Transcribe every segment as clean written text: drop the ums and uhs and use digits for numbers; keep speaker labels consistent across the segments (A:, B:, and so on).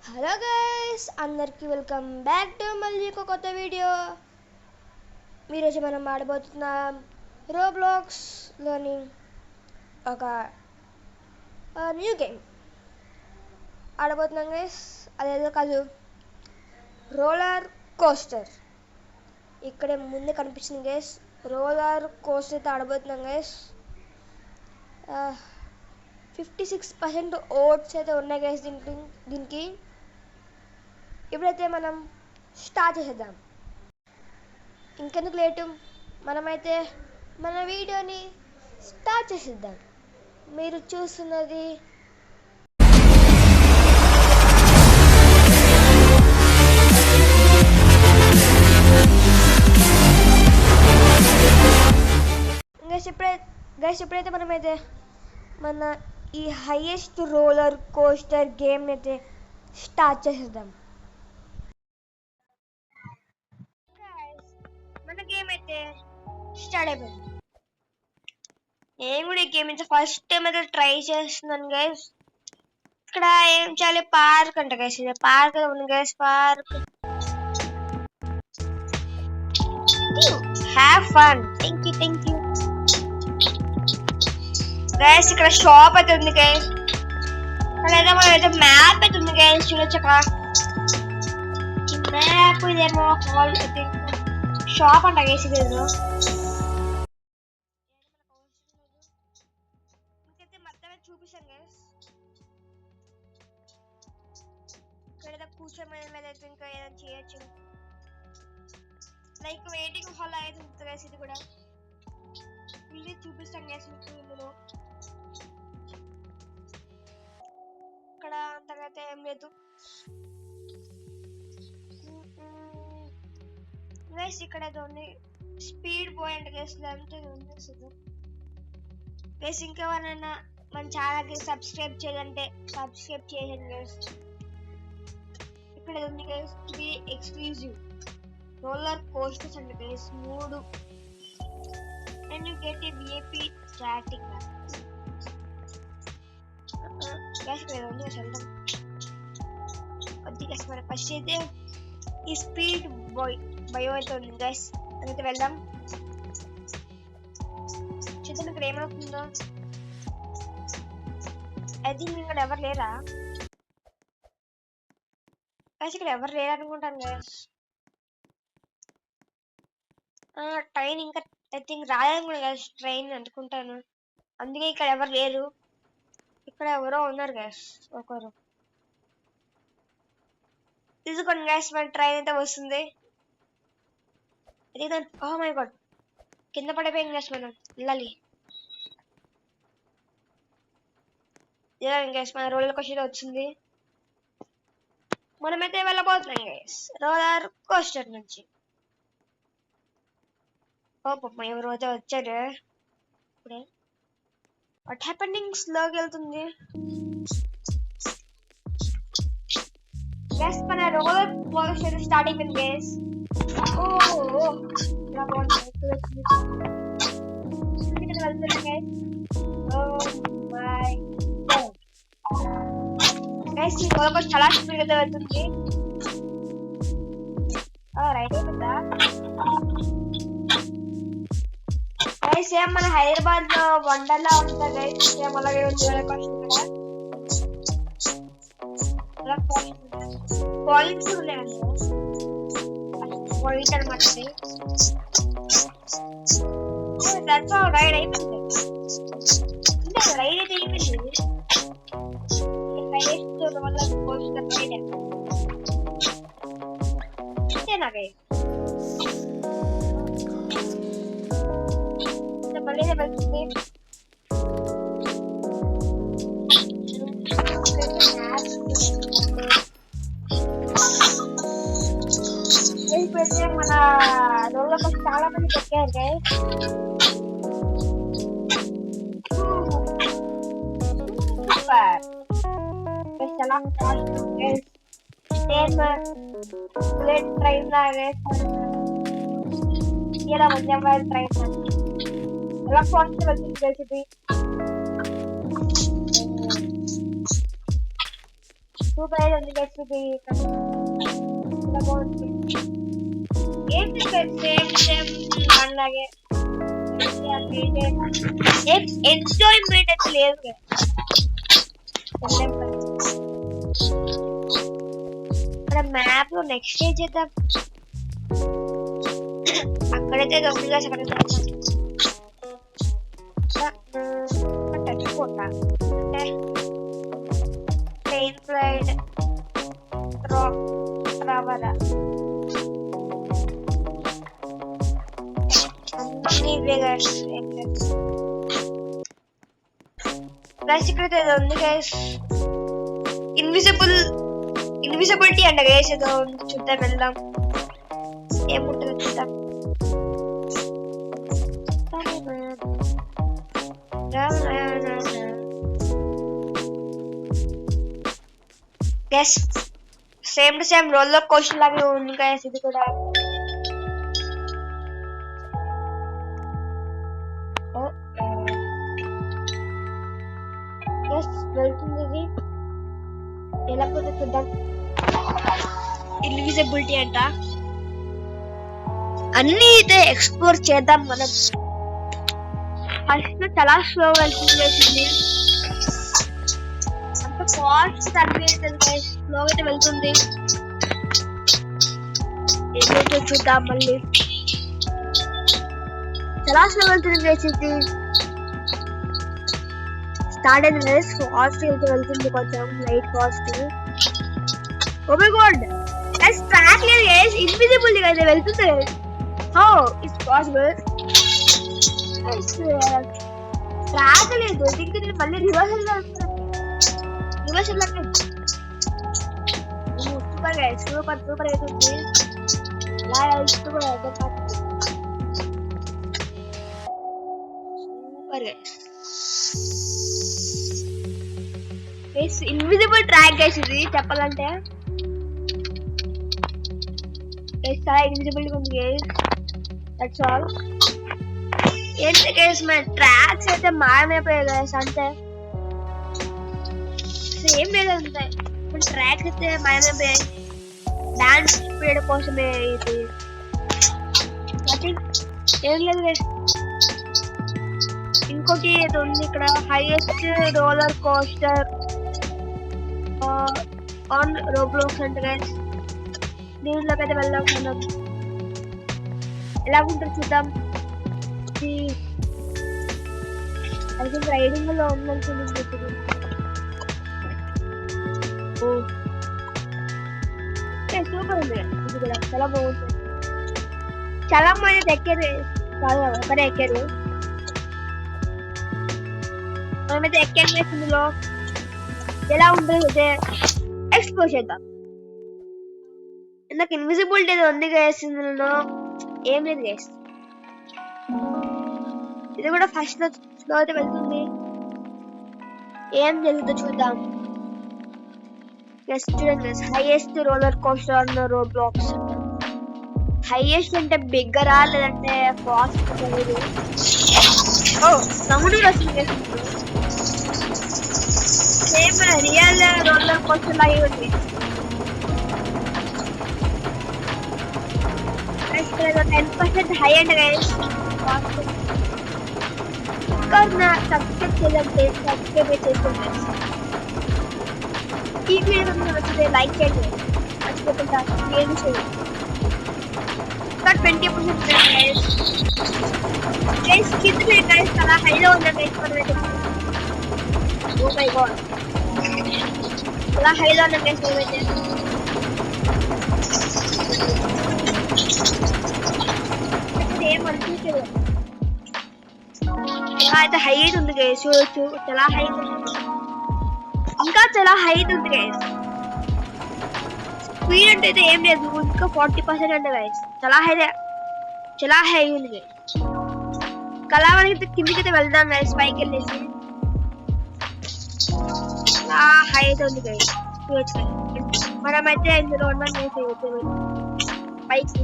A: Hello guys, అందరికీ welcome back to మళ్ళీ ఒక కొత్త వీడియో. ఈరోజు మనం ఆడబోతున్నాం రోబ్లాక్స్లోని ఒక న్యూ గేమ్ ఆడబోతున్నాం గైస్. అదేదో కాదు, రోలర్ కోస్టర్. ఇక్కడే ముందే కనిపిస్తుంది గైస్. రోలర్ కోస్టర్ అయితే ఆడబోతున్నాం గైస్. 56% ఓట్స్ అయితే ఉన్నాయి గైస్ దీనికి. ఇప్పుడైతే మనం స్టార్ట్ చేసేద్దాం. ఇంకెందుకు లేటు, మనమైతే మన వీడియోని స్టార్ట్ చేసేద్దాం. మీరు చూస్తున్నది ఇప్పుడైతే మనమైతే మన ఈ హైయెస్ట్ రోలర్ కోస్టర్ గేమ్ అయితే స్టార్ట్ చేసేద్దాం. మన గేమ్ అయితే స్టార్ట్ అయిపోయింది. నేను కూడా ఈ గేమ్ అయితే ఫస్ట్ టైం అయితే ట్రై చేస్తున్నాను గైస్. ఇక్కడ ఏం చేయాలి, పార్క్ అంట గైస్. ఇది పార్క్ ఉంది guys. Park have fun. Thank you guys. ఇక్కడ షాప్ అయితే ఉంది గైస్. ఇక్కడ ఏదో మ్యాప్ అయితే ఉంది గైస్. చూడొచ్చు అక్కడ ఈ మ్యాప్. ఇదేమో హాల్ అయితే షాప్ అంట గైస్. ఇదేదో ఇంకైతే మొత్తమే చూపిస్తాను గైస్. ఇక్కడ కూర్చోమని మీద అయితే ఇంకా ఏదైనా చేయొచ్చు. లైక్ వెయిటింగ్ హాల్ అయితే ఉంటుంది గైస్. ఇది కూడా వీళ్ళు చూపిస్తాను గైస్ మీకు. ఇందులో ఇక్కడ అంతగా ఏం లేదు గైస్. ఇక్కడ ఏదో ఉంది, స్పీడ్ బాయ్ అంటే గైస్. అంతే ఉంది గైస్. ఇంకెవరైనా మన ఛానల్కి సబ్స్క్రైబ్ చేయాలంటే సబ్స్క్రైబ్ చేయండి గైస్. ఇక్కడ ఉంది గైస్, ఇది ఎక్స్క్లూజివ్ రోలర్ కోస్టర్స్ అంటే guys 3. And you get a VIP chatting guys. ఇక్కడ ఉంది గైస్. వెళ్దాం వద్దు గైస్. మరి ఫస్ట్ అయితే ఈ స్పీడ్ బాయ్ భయం అయితే ఉంది గైస్. అయితే వెళ్దాం, చూద్దాం ఇక్కడ ఏమవుతుందో. ఐ థింక్ ఇక్కడ ఎవరు లేరా గైస్? ఇక్కడ ఎవరు లేరు అనుకుంటాను గైస్. ట్రైన్ ఇంకా ఐ థింక్ రాయాలి గైస్. ట్రైన్ అనుకుంటాను, అందుకే ఇక్కడ ఎవరు లేరు. ఇక్కడ ఎవరో ఉన్నారు గైస్, ఒకరు. తీసుకోండి గైస్, మన ట్రైన్ అయితే వస్తుంది. అది ఓ మై గాడ్, కింద పడిపోయింది గైస్. మనం వెళ్ళాలి గైస్. మన రోలర్ కోస్టర్ వచ్చింది. మనమైతే వెళ్ళబోతున్నాం గైస్ రోలర్ కోస్టర్ నుంచి. ఓ పాప, ఎవరు అయితే వచ్చారు ఇప్పుడే. వాట్ హ్యాపెనింగ్ స్లోగా వెళ్తుంది గైస్. మన రోలర్ కోస్టర్ స్టార్ట్ అయిపోయింది గైస్. వెళ్తున్నా గైస్. గైస్ ఈ రోలర్ కోస్టర్ చాలా స్పీడ్ గా వెళ్తుంది. రైట్ అయిపోయిందా గైస్? సేమ్ మన హైదరాబాద్ లో వండర్లా ఉంటుంది గైస్. సేమ్ అలాగే ఉంది రోలర్ కోస్టర్. పాయింట్స్ ఉన్నాయండి, పాయింట్ అనమాట. That's all. రైడ్ అయిపోయింది. రైడ్ అయితే అయిపోయింది. రోలర్ కోస్టర్ రైడ్ అంతేనా గైస్? మళ్ళీ వెళ్తుంది. ఇప్పుడైతే మన రోలర్ కోస్టర్ చాలా మంది ఎక్కారు గైస్. చాలా బుల్లెట్ ట్రైన్ ఇలా మధ్య ట్రైన్ ఎలా కోస్టర్ వచ్చింది గైస్. ఇది సూపర్ అయితే ఉంది గైస్. ఇది ఏంటి సేమ్ అలాగే ఎంజాయ్మెంట్ అయితే లేదు. మ్యాప్ లో నెక్స్ట్ ఏం చేద్దాం? అక్కడైతే దొంగగా చచ్చిపోతా అంటే ప్లేన్ ఫ్లైట్ రవరా ఇక్కడైతే ఉంది గైస్. ఇన్విజిబిలిటీ అంట గైస్. ఏదో చూద్దాం, వెళ్దాం ఏముంటుందో చూద్దాం. Guys same to same roller coaster లాగే ఉంది గైస్ ఇది కూడా. వెళ్తుంది ఇది ఎలా పోతే చూద్దాం. ఇన్విజిబిలిటీ అంట. అన్ని అయితే ఎక్స్ప్లోర్ చేద్దాం మనం. ఫస్ట్ చాలా స్లో వెళ్తుంది, అంత ఫాస్ట్ అనిపించదు, స్లో అయితే వెళ్తుంది. ఏదైతే చూద్దాం మళ్ళీ. చాలా స్లో వెళ్తుంది వేసింది. స్టార్ట్ అయింది గైస్. ఫాస్ట్ వెళ్తుంది, కొంచెం light fast. Oh my god guys, track లేదు గైస్. ఇన్విజిబుల్ గా అయితే వెళ్తుంది. How it's possible? ట్రాక్ లేదు, దీనికి నేను మళ్ళీ రివర్స్ సూపర్ గైస్, సూపర్ అవుతుంది. Super guys. Invisible track guys ఇది చెప్పాలంటే. చాలా ఇన్విజిబుల్ ఉంది గైస్. That's all. ఏంటి గైస్ మన ట్రాక్స్ అయితే మాయమైపోయాయి గైస్. అంటే సేమ్ లేదు ఉంటాయి, ఇప్పుడు ట్రాక్స్ అయితే మాయమైపోయాయి. డాన్స్ పీరియడ్ కోసమే ఇది. ఏం లేదు గైస్. ఇంకోటి ఏదో ఉంది ఇక్కడ, highest roller coaster on Roblox అంటే గైస్. దీంట్లోకి అయితే వెళ్దాం. ఎలా ఉంటుంది చూద్దాం. ఐ థింక్ రైడింగ్ లో ఉందనుకుంటుంది. సూపర్ ఉంది ఇది కూడా, చాలా బాగుంటుంది. చాలా మంది ఎక్కారు కాదు, ఒకరే ఎక్కారు. మనమైతే ఎక్కాను ఇందులో. ఎలా ఉంటుంది అయితే ఎక్స్ప్లోర్ చేద్దాం. నాకు ఇన్విజిబిలిటీ ఏదో ఉంది గైస్ ఇందులో. ఏం లేదు గైస్. ఇది కూడా ఫస్ట్ లో అయితే వెళ్తుంది. ఏం జరుగుతుందో చూద్దాం. చూడండి, highest roller coaster on Roblox. Highest అంటే బిగ్గరా లేదంటే ఫాస్ట్ తెలియదు. ఓ సౌండ్ వస్తుంది. సేమ్ రియల్ రోలర్ కోస్టర్ లాగే ఉంది. 10% హై అండ్ గైస్. నా సబ్స్క్రైబ్ చేయాలంటే సబ్స్క్రైబ్ చేసుకోండి. ఈ వీడియో నచ్చితే లైక్ చేయండి, మర్చిపోకుండా షేర్ చేయండి. ఇంకా 20% గైస్ కింద గైస్ చాలా హైలో ఉంది గైస్. మనమైతే ఓ మై గాడ్ చాలా హైలో ఉంది గైస్. మనమైతే ఏమనిపించదు. అయితే హైట్ ఉంది గైస్, చూడొచ్చు. చాలా హైట్, ఇంకా చాలా హైట్ ఉంది గైస్. స్పీడ్ అంటే అయితే ఏం లేదు, ఇంకా 40% అంటే గైస్. చాలా హై ఉంది గైస్. కలా మనకి కిందికి అయితే వెళ్దాం గైస్, పైకి వెళ్ళేసి. చాలా హైట్ ఉంది గైస్, చూడొచ్చు. మనమైతే ఇందులో ఉన్నాం పైకి.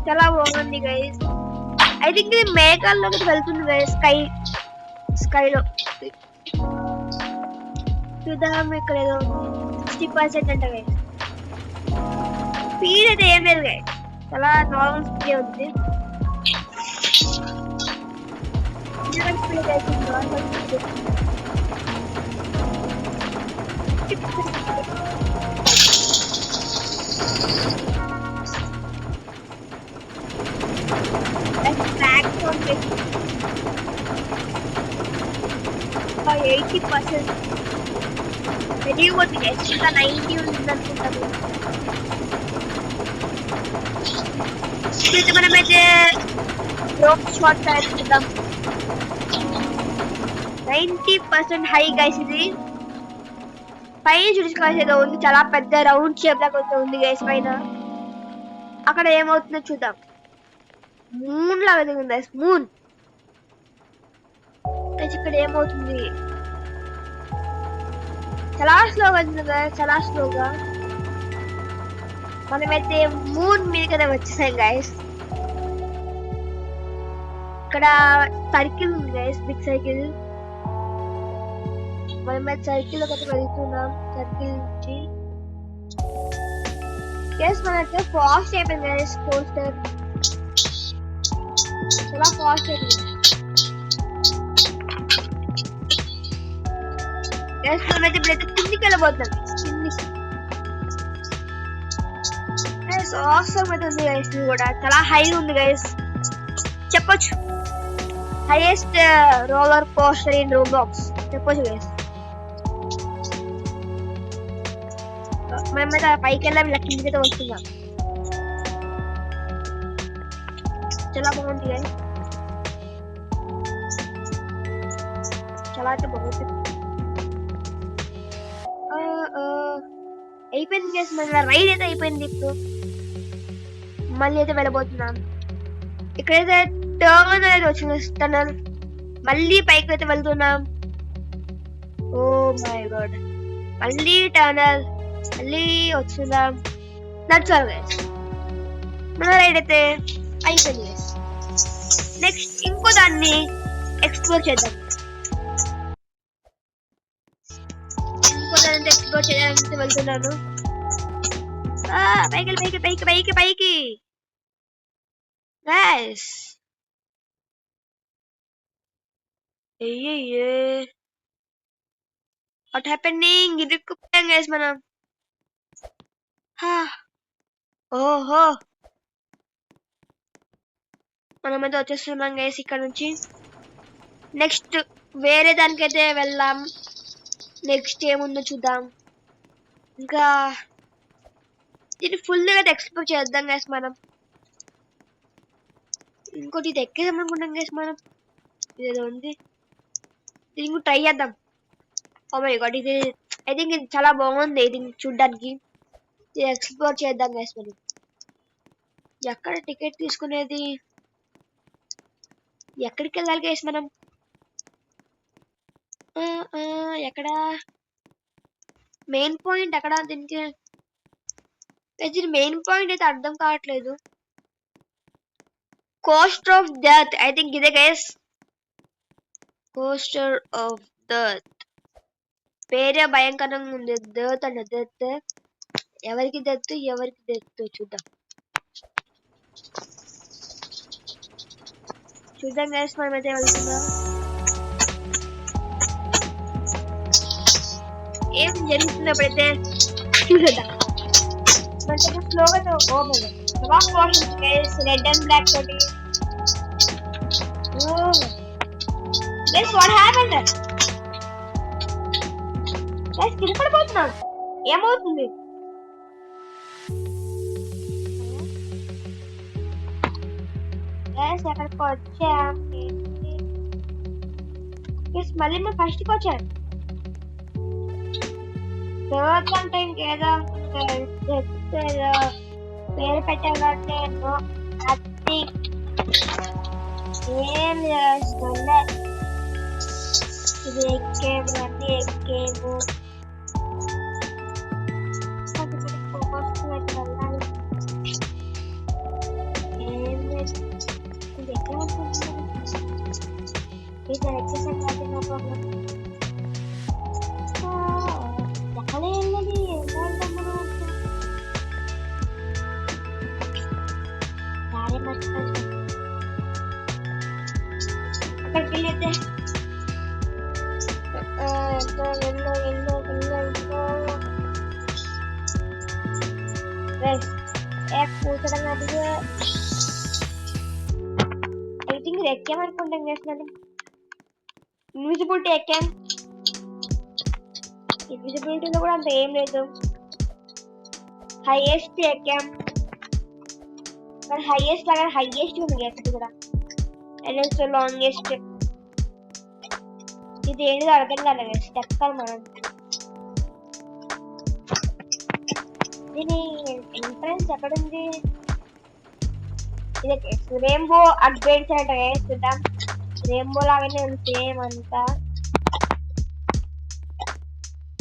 A: చాలా బాగుంది గైస్. ఐ థింక్ ఇది మేఘాల్లోకి వెళ్తుంది గైస్. స్కైలో చూద్దాం. ఇక్కడ ఏదో 60% అంట గైస్. స్పీడ్ అయితే ఏం లేదు గైస్, చాలా నార్మల్ స్పీడ్ ఉంది. స్పీడ్ అయితే normal speed. Back 80% very good guys. ఇంకా 90 ఉంది అనుకుంటాను. ఇప్పుడు మనమైతే డ్రోప్ షాట్ చేద్దాం. 90% హై గైస్. ఇది పైన చూసుకోవాల్సి ఏదో ఉంది, చాలా పెద్ద రౌండ్ షేప్ లాగా ఉంది గైస్ పైన. అక్కడ ఏమవుతుందో చూద్దాం. మూన్ లాగా ఉంది గైస్, మూన్. ఇక్కడ ఏమవుతుంది? చాలా స్లోగా ఉంది గైస్, చాలా స్లోగా. మనమైతే మూన్ మీద కదా వచ్చేసాం గైస్. ఇక్కడ సర్కిల్ ఉంది గైస్, బిగ్ సర్కిల్. మనమైతే సర్కిల్ ఒకటి వెళ్తున్నాం. సర్కిల్ నుంచి గైస్ మనైతే ఫాస్ట్ అయిపోయింది గైస్. కోస్టర్ చాలా ఫాస్ట్ అయిపోయింది గైస్. మనమైతే ఇప్పుడైతే కిందికి వెళ్ళబోతున్నాం. గైస్ ఆసమ్ అయితే ఉంది గైస్. ఇది కూడా చాలా హై ఉంది గైస్, చెప్పొచ్చు. Highest roller coaster in Roblox చెప్పొచ్చు గైస్. మేమైతే పైకి వెళ్ళాం, ఇలా కిందికైతే వస్తున్నాం. చాలా బాగుంది గైస్, చాలా అయితే బాగుంది. అయిపోయింది గైస్, మన రైడ్ అయితే అయిపోయింది. ఇప్పుడు మళ్ళీ అయితే వెళ్ళబోతున్నాం. ఇక్కడైతే టర్న్ అనేది వచ్చింది, టనల్. మళ్ళీ పైకి అయితే వెళ్తున్నాం. ఓ మై గాడ్, మళ్ళీ టనల్, మళ్ళీ వచ్చుదాం. నచ్చాలి గైస్, మన రైడ్ అయితే అయిపోయింది గైస్. నెక్స్ట్ ఇంకో దాన్ని ఎక్స్ప్లోర్ చేద్దాం. ఇంకో దాన్ని ఎక్స్ప్లోర్ చేయడానికి వెళ్తున్నాను. పైకి పైకి పైకి పైకి పైకి గైస్. అయ్యయ్యే, వాట్ హ్యాపెనింగ్? ఇరుక్కుపోయాం గైస్ మనం. ఓహో, మనమైతే వచ్చేస్తున్నాం గైస్ ఇక్కడ నుంచి. నెక్స్ట్ వేరే దానికైతే వెళ్దాం. నెక్స్ట్ ఏముందో చూద్దాం. ఇంకా దీన్ని ఫుల్గా అయితే ఎక్స్ప్లోర్ చేద్దాం గైస్ మనం. ఇంకోటి ఇది ఎక్కేద్దాం అనుకుంటాం గైస్ మనం. ఇదేదో ఉంది, దీన్ని ట్రై చేద్దాం. ఓ మై గాడ్, ఇది ఐ థింక్ ఇది చాలా బాగుంది. ఇది చూడ్డానికి ఇది ఎక్స్ప్లోర్ చేద్దాం గైస్ మనం. ఎక్కడ టికెట్ తీసుకునేది? ఎక్కడికి వెళ్ళాలి గైస్ మనం? ఎక్కడ మెయిన్ పాయింట్? ఎక్కడ దీనికి? దీని మెయిన్ పాయింట్ అయితే అర్థం కావట్లేదు. Coaster of death, I think ఇదే గైస్. కోస్టర్ ఆఫ్ డెత్ పేరే భయంకరంగా ఉంది. డెత్ అంటే డెత్. ఎవరికి డెత్, ఎవరికి డెత్ చూద్దాం. చూద్దాం గైస్, మనమైతే వెళ్తున్నాం. ఏం జరుగుతుంది అప్పుడైతే చూద్దాం. మనకి స్లోగా రెడ్ అండ్ బ్లాక్ తోటి. What happened guys? కింద పడిపోతున్నాం. ఏమవుతుంది? గైస్ ఎక్కడికి వచ్చాం? మళ్ళీ మేము ఫస్ట్కి వచ్చాం. తర్వాత అంటే ఇంకేదో పేరు పెట్టాలంటే ఏం చేస్తుండే. ఇది ఎక్కేము, అన్ని ఎక్కేము. ఏం ఇది ఎక్కడ ఇది ఎక్కేసాం కాబట్టి నో ప్రాబ్లం. గైస్ యాప్ కూర్చోడం అది ఐ థింక్ ఇది ఎక్కామనుకుంటాం గైస్ మనం ఇన్విజిబిలిటీ ఎక్కాం. ఇన్విజిబిలిటీలో కూడా అంత ఏం లేదు. హైయెస్ట్ ఎక్కాం కానీ హైయెస్ట్ లాగా హైయెస్ట్ ఉంది గైస్ కూడా. అండ్ లాంగెస్ట్ ఇది ఏంటిదో అర్థం కాలేదు స్టెప్ మనం. దీని ఎంట్రన్స్ ఎక్కడుంది? ఇది రెయిన్బో అడ్వెంచర్ అంటే చూద్దాం. రెయిన్బో లాగానే ఉంది సేమ్ అంతా.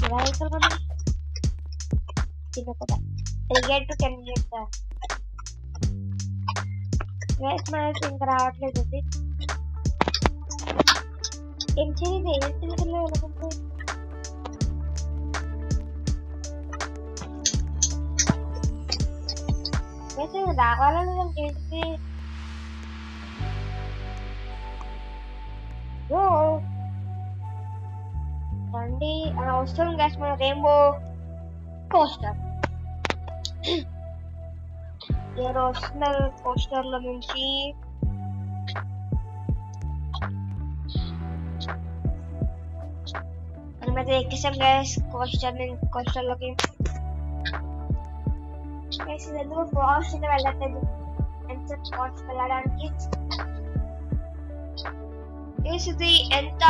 A: ఎలా అవుతుంది మనం తినకదా 3 to 10 minutes వేస్ట్ మనకి ఇంకా రావట్లేదు. అది ఏం చేయాలి? ఏం తినకల్లో వెళ్ళకుంటే రావాలని ఏంటి రండి వస్తుంది గ్యాస్ మన రెయిన్బో కోస్టర్. వస్తున్నారు కోస్టర్ లో నుంచి. మనమైతే ఎక్కేసాం గ్యాస్ కోస్టర్ లోకి. ఎందుకు ఫాస్ట్ గా వెళ్ళట్లేదు ఎంత ఫాస్ట్ వెళ్ళడానికి. ఇది ఎంత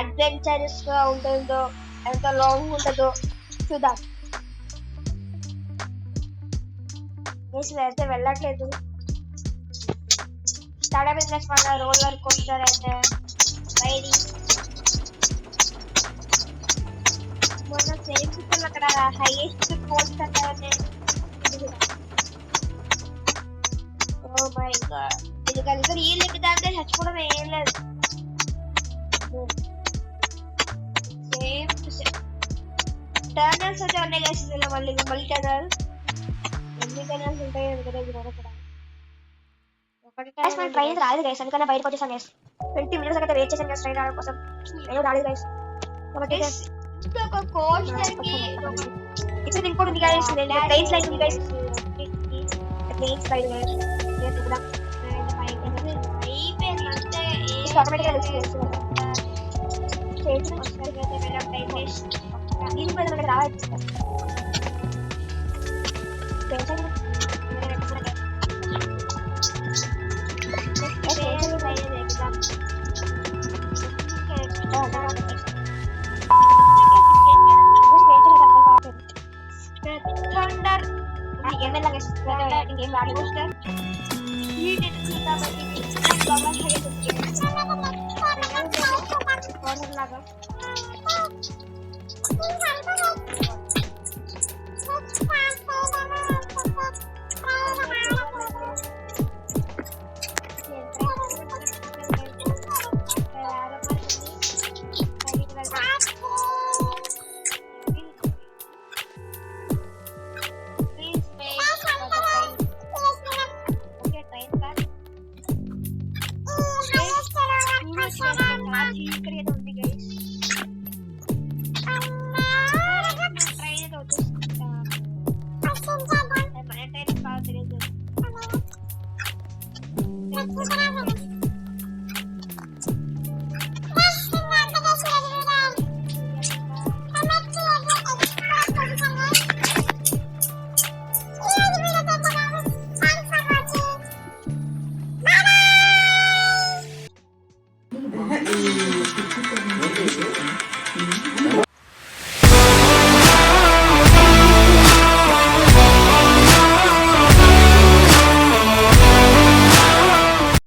A: అడ్వెంచరస్ గా ఉంటుందో ఎంత లాంగ్ ఉంటుందో చూద్దాం. అయితే వెళ్ళట్లేదు. స్టార్ట్ అయిపోయింది మన రోలర్ కోస్టర్ అయితే రైడింగ్. మొన్న సేమ్ అక్కడ హైయెస్ట్ కోస్టర్ అంటే ఓ మై గాడ్. ఇది కలిసి ఈ లెక్క దాంట్లో చచ్చిపోవడం ఏం లేదు. టర్నల్స్ అయితే ఉన్నాయి గైస్. ఇలా మళ్ళీ టర్నల్ ఎన్ని టర్నల్స్ ఉంటాయో కదా ఒకటి ట్రైన్ రాలేదు గైస్. అందుకనే బయటకు వచ్చేసాను గైస్. 20 minutes అయితే వెయిట్ చేశాను గైస్ ట్రైన్ రావడం కోసం. ఏదో రాలేదు గైస్. ఒక కోస్టర్ కి ఇక్కడ ఇంకోటి ఉంది గైస్. ట్రైన్ స్లైడ్ ఉంది గైస్. ట్రైన్ స్లైడ్ గైస్ చేద్దాం. అయిపోయిందంటే ఆటోమేటిక్గా చేస్తుంది. దీని మీద మనకి రావాలి. ఇంకేం రాలి కోస్టర్ లాగా